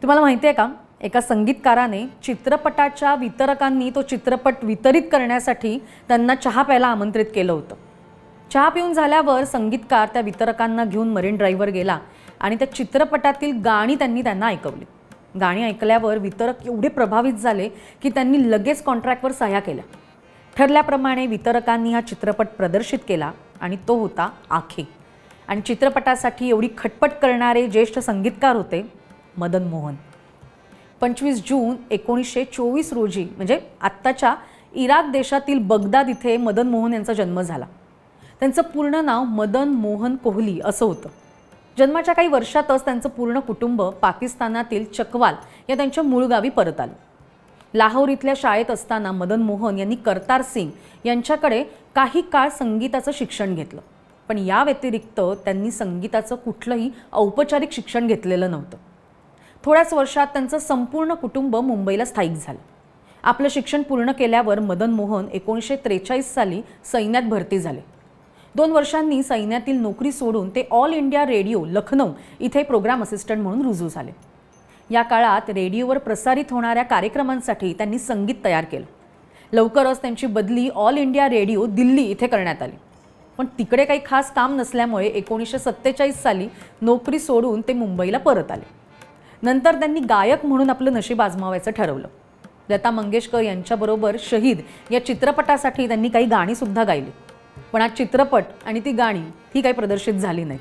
तुम्हाला माहिती आहे का, एका संगीतकाराने चित्रपटाच्या वितरकांनी तो चित्रपट वितरित करण्यासाठी त्यांना चहा प्यायला आमंत्रित केलं होतं. चहा पिऊन झाल्यावर संगीतकार त्या वितरकांना घेऊन मरीन ड्राईव्हवर गेला आणि त्या चित्रपटातील गाणी त्यांना ऐकवली. गाणी ऐकल्यावर वितरक एवढे प्रभावित झाले की त्यांनी लगेच कॉन्ट्रॅक्टवर सह्या केल्या. ठरल्याप्रमाणे वितरकांनी हा चित्रपट प्रदर्शित केला आणि तो होता आखे. आणि चित्रपटासाठी एवढी खटपट करणारे ज्येष्ठ संगीतकार होते मदन मोहन. 25 जून 1924 रोजी म्हणजे आत्ताच्या इराक देशातील बगदाद इथे मदन मोहन यांचा जन्म झाला. त्यांचं पूर्ण नाव मदन मोहन कोहली असं होतं. जन्माच्या काही वर्षातच त्यांचं पूर्ण कुटुंब पाकिस्तानातील चकवाल या त्यांच्या मूळ गावी परत आलं. लाहोर इथल्या शाळेत असताना मदन मोहन यांनी करतार सिंग यांच्याकडे काही काळ संगीताचं शिक्षण घेतलं. पण या व्यतिरिक्त त्यांनी संगीताचं कुठलंही औपचारिक शिक्षण घेतलेलं नव्हतं. थोड्याच वर्षात त्यांचं संपूर्ण कुटुंब मुंबईला स्थायिक झालं. आपलं शिक्षण पूर्ण केल्यावर मदन मोहन 1943 साली सैन्यात भरती झाले. 2 वर्षांनी सैन्यातील नोकरी सोडून ते ऑल इंडिया रेडिओ लखनौ इथे प्रोग्राम असिस्टंट म्हणून रुजू झाले. या काळात रेडिओवर प्रसारित होणाऱ्या कार्यक्रमांसाठी त्यांनी संगीत तयार केलं. लवकरच त्यांची बदली ऑल इंडिया रेडिओ दिल्ली इथे करण्यात आली. पण तिकडे काही खास काम नसल्यामुळे 1947 साली नोकरी सोडून ते मुंबईला परत आले. नंतर त्यांनी गायक म्हणून आपलं नशीब आजमावायचं ठरवलं. लता मंगेशकर यांच्याबरोबर शहीद या चित्रपटासाठी त्यांनी काही गाणीसुद्धा गायली. पण हा चित्रपट आणि ती गाणी ही काही प्रदर्शित झाली नाहीत.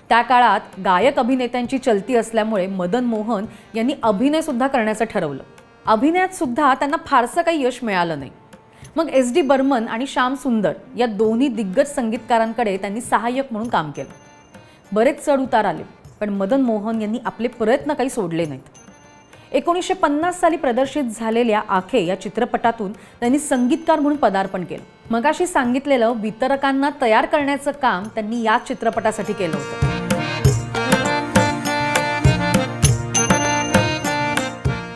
त्या काळात गायक अभिनेत्यांची चलती असल्यामुळे मदन मोहन यांनी अभिनयसुद्धा करण्याचं ठरवलं. अभिनयात सुद्धा त्यांना फारसं काही यश मिळालं नाही. मग SD बर्मन आणि श्याम सुंदर या दोन्ही दिग्गज संगीतकारांकडे त्यांनी सहाय्यक म्हणून काम केलं. बरेच चढ उतार आले, पण मदन मोहन यांनी आपले प्रयत्न काही सोडले नाहीत. 1950 साली प्रदर्शित झालेल्या आखे या चित्रपटातून त्यांनी संगीतकार म्हणून पदार्पण केलं. मगाशी सांगितलेलं वितरकांना तयार करण्याचं काम त्यांनी या चित्रपटासाठी केलं होतं.